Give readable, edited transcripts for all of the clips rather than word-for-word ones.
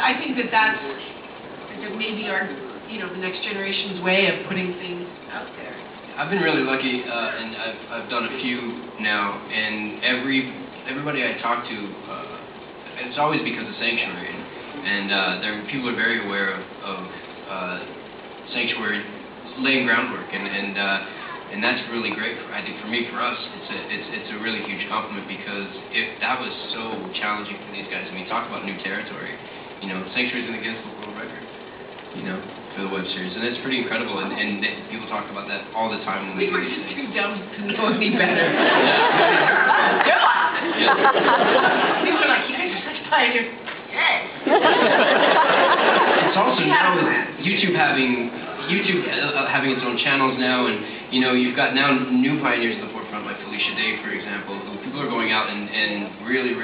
I think that that's maybe our, the next generation's way of putting things out there. I've been really lucky, and I've done a few now, and everybody I talk to, it's always because of Sanctuary, and people are very aware of Sanctuary laying groundwork, and that's really great. I think for us, it's a really huge compliment, because if that was so challenging for these guys, I mean, talk about new territory. Sanctuary's in the Guinness Book World Record, for the web series, and it's pretty incredible. And people talk about that all the time when we do were these just things. too dumb to know any better. Yeah. We were like, you guys are such pioneers. Yes. It's also now with YouTube having its own channels now, and you've got now new pioneers at the forefront, like Felicia Day, for example, who people are going out and really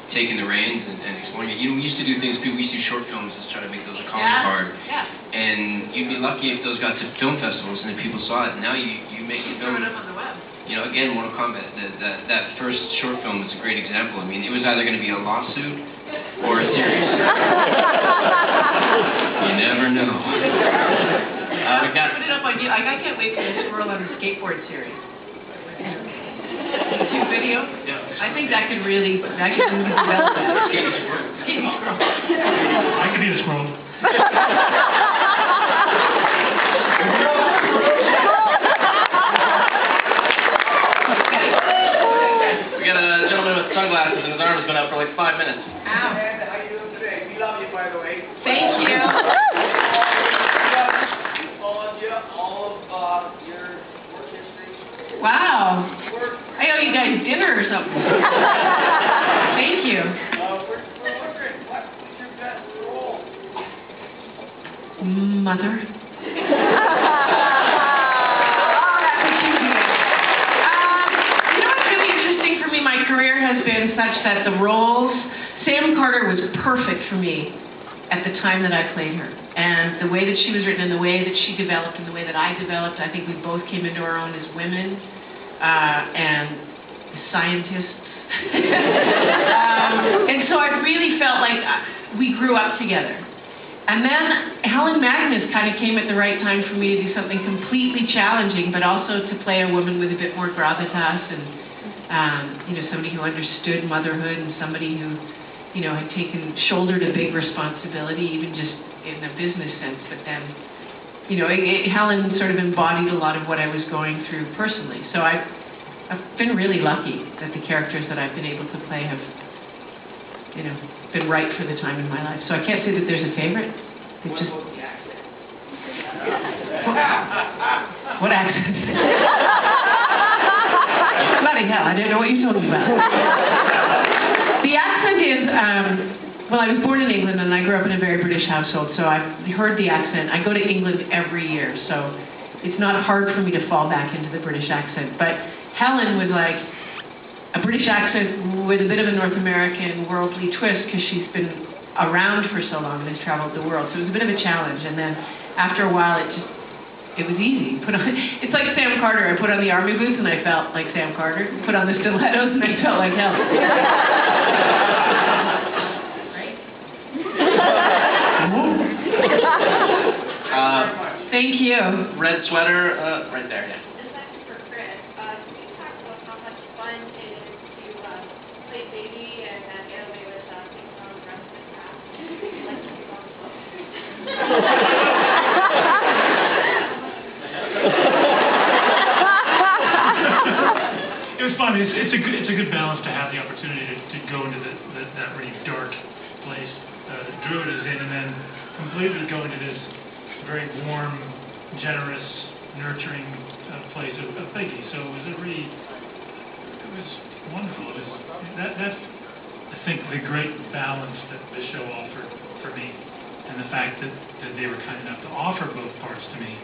taking the reins and exploring it. We used to do things, we used to do short films to try to make those a calling card. Yeah. And you'd be lucky if those got to film festivals and then people saw it. Now you make a film. Throw it up on the web. Again, Mortal Kombat, that first short film was a great example. I mean, it was either going to be a lawsuit or a series. You never know. Put it up on you. I can't wait for the swirl on the skateboard series. YouTube video? Yeah. I think that could really develop that. Skating squirrel. I could be the squirrel. We got a gentleman with sunglasses and his arm has been out for like 5 minutes. Ow. Amanda, how you doing today? We love you, by the way. Thank you. We followed you all of your work history. Wow. I owe you guys dinner or something. Thank you. We're wondering, what was your best role? Mother. What's really interesting for me, my career has been such that the roles, Sam Carter was perfect for me at the time that I played her. And the way that she was written and the way that she developed and the way that I developed, I think we both came into our own as women and scientists. And so I really felt like we grew up together. And then Helen Magnus kind of came at the right time for me to do something completely challenging, but also to play a woman with a bit more gravitas and, somebody who understood motherhood and somebody who, had shouldered a big responsibility, even just in a business sense. But then, Helen sort of embodied a lot of what I was going through personally. So I've been really lucky that the characters that I've been able to play have, been right for the time in my life. So I can't say that there's a favorite. It's just... What accent? Bloody hell, I didn't know what you're talking about. The accent is, well, I was born in England and I grew up in a very British household, so I've heard the accent. I go to England every year, so it's not hard for me to fall back into the British accent. But Helen was like a British accent with a bit of a North American worldly twist, because she's been around for so long and has traveled the world. So it was a bit of a challenge. And then after a while, it was easy. It's like Sam Carter. I put on the army boots and I felt like Sam Carter. Put on the stilettos and I felt like Helen. Right? Thank you. Red sweater, right there, yeah. This is actually for Chris. Can you talk about how much fun it is to play baby and get away with things on the rest of the cast? Like to be on the book. It was fun. It's a good balance to have the opportunity to go into that really dark place that Druid is in, and then completely go into this very warm, generous, nurturing place of Peggy. So it was wonderful. That's I think the great balance that the show offered for me, and the fact that they were kind enough to offer both parts to me.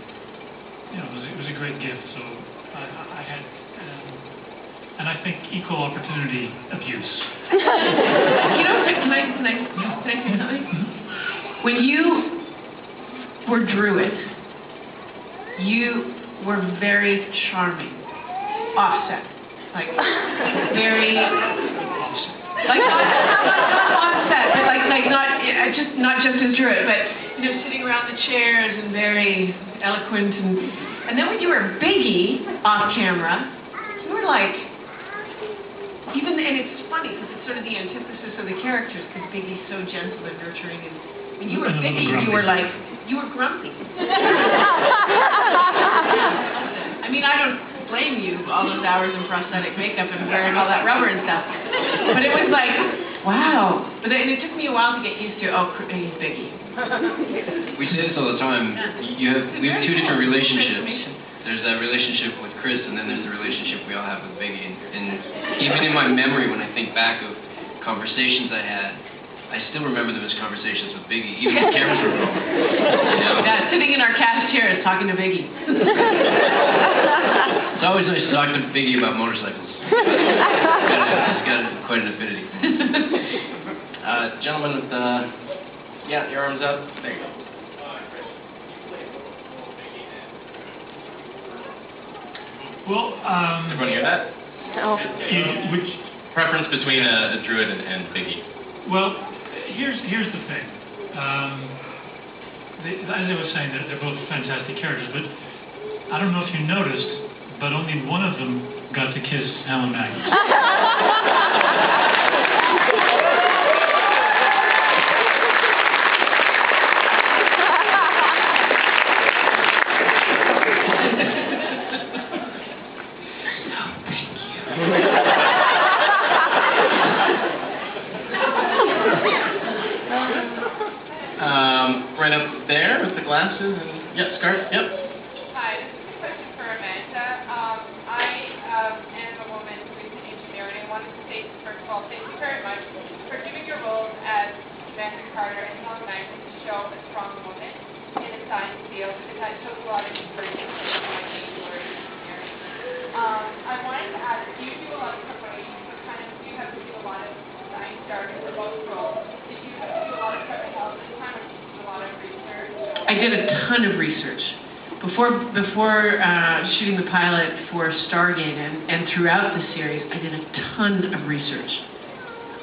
It was a great gift. So I had, and I think equal opportunity abuse. Can I say something? When you were Druid, you were very charming. Offset. Like, very... Offset. Like, not offset, but like not... not just as Druid, but sitting around the chairs and very eloquent, and then when you were Biggie off camera, you were like, and it's funny because it's sort of the antithesis of the characters, because Biggie's so gentle and nurturing, and when you were Biggie, you were grumpy. I mean, I don't blame you all those hours in prosthetic makeup and wearing all that rubber and stuff, but it was like, wow. But then it took me a while to get used to, he's Biggie. We say this all the time. We have two different relationships. There's that relationship with Chris, and then there's the relationship we all have with Biggie. And even in my memory, when I think back of conversations I had, I still remember them as conversations with Biggie, even when cameras were rolling. Yeah, sitting in our cast chairs talking to Biggie. It's always nice to talk to Biggie about motorcycles. He's got quite an affinity. Gentleman with your arms up. There you go. Well, Everyone hear that? No. which, Preference between a Druid and Biggie. well, here's the thing. As I was saying, they're both fantastic characters, but I don't know if you noticed, but only one of them got to kiss Helen Magnus. Right up there with the glasses and scarf. Yep. Hi, this is a question for Amanda. I am a woman who is an engineer, and I wanted to say, first of all, thank you very much for giving your roles as Samantha Carter and Helen Magnus to show a strong woman in the science field, because that shows a lot of inspiration for my engineering. I wanted to ask, do you do a lot of preparation? Do you have to do a lot of science starting for both roles? Did you have to do a lot of preparation all the time, or did you do a lot of research? I did a ton of research. Before shooting the pilot for Stargate and throughout the series, I did a ton of research.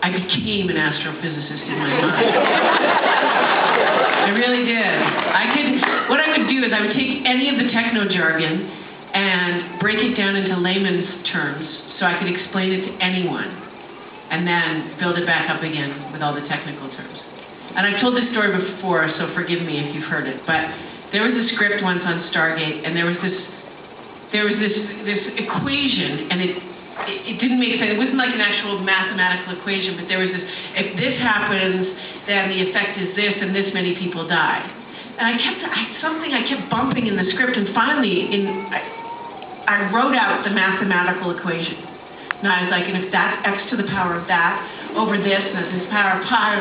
I became an astrophysicist in my mind. I really did. What I would do is I would take any of the techno jargon and break it down into layman's terms so I could explain it to anyone, and then build it back up again with all the technical terms. And I've told this story before, so forgive me if you've heard it, but there was a script once on Stargate, and there was this equation, and it didn't make sense. It wasn't like an actual mathematical equation, but there was this, if this happens, then the effect is this, and this many people die. And I kept bumping in the script, and finally, I wrote out the mathematical equation. And I was like, and if that's x to the power of that over this, and this power of pi,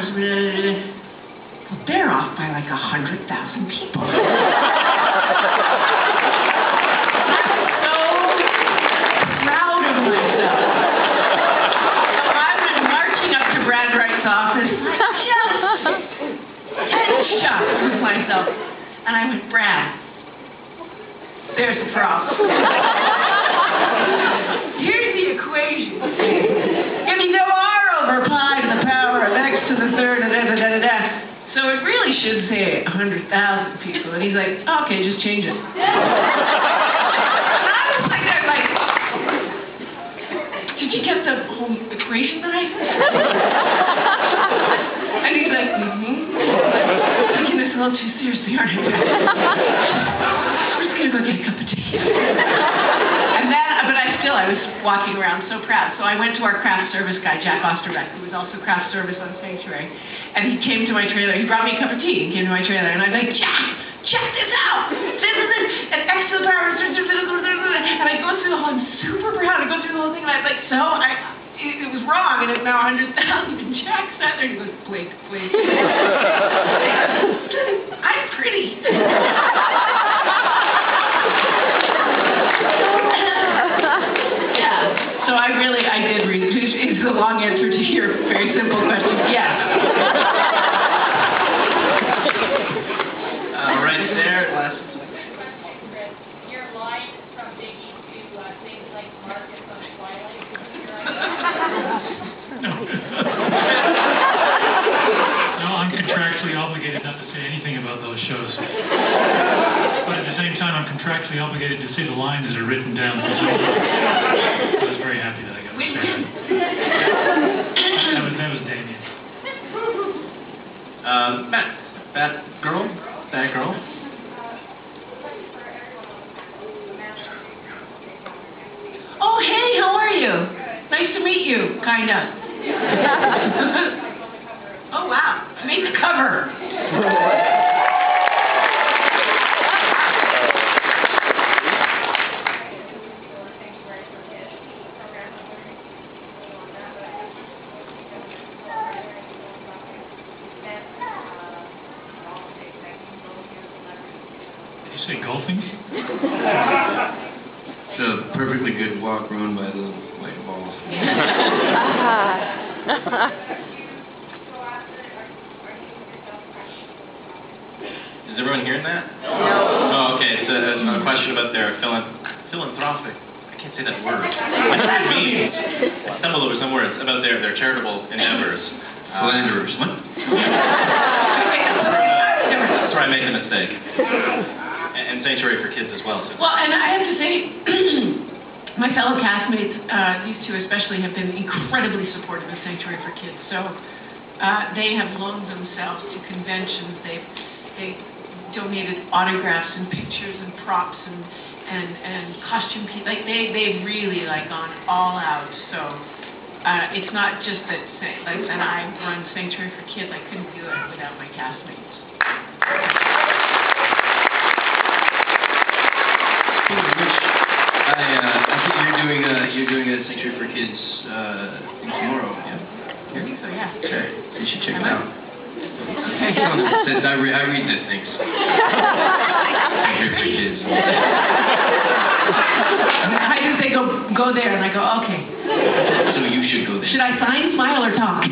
they're off by like 100,000 people. I'm so proud of myself. So I was marching up to Brad Wright's office, just shocked with myself. And I went, Brad, there's the problem. Here's the equation. Give me no r over pi to the power of x to the third, da-da-da-da-da. So it really should say 100,000 people. And he's like, oh, okay, just change it. And I was like, did you get the whole equation right? And he's like, taking this a little too seriously, aren't you? I'm just going to go get a cup of tea. I was walking around so proud. So I went to our craft service guy, Jack Osterbeck, who was also craft service on Sanctuary, and he came to my trailer. He brought me a cup of tea and came to my trailer, and I was like, Jack, check this out. This is it. And X to the power. And I go through the whole, I'm super proud. I go through the whole thing, and I was like, so it was wrong, and it's now 100,000. And Jack sat there and he goes, wait. I'm pretty. So I did read. It's a long answer to your very simple question. Yes. Right there, last. Your line from Biggie to things like Marcus on Twilight. No, I'm contrarian. contractually obligated not to say anything about those shows. But at the same time, I'm contractually obligated to say the lines that are written down. So I was very happy that I got to say that. That was Damien. Matt, bad girl? Oh, hey, how are you? Nice to meet you, kinda. Oh, wow. I made the cover. Did you say golfing? It's a perfectly good walk run by the little white balls. Is everyone hearing that? No. Oh, okay. It's a question about their philanthropic. I can't say that word. I know what it means. I stumbled over some words about their charitable endeavors. Philanderers. What? That's where I made the mistake. And Sanctuary for Kids as well. So. Well, and I have to say, my fellow castmates, these two especially, have been incredibly supportive of Sanctuary for Kids. So they have loaned themselves to conventions. They donated autographs and pictures and props and costume pieces. Like they really gone all out. So it's not just that that I run Sanctuary for Kids. I couldn't do it without my castmates. I think you're doing a Sanctuary for Kids thing tomorrow. Yeah. So yeah. Okay. You should check it out. Okay. I read the things. Sanctuary for Kids. I just say go there, and I go okay. So you should go there. Should I sign, smile, or talk?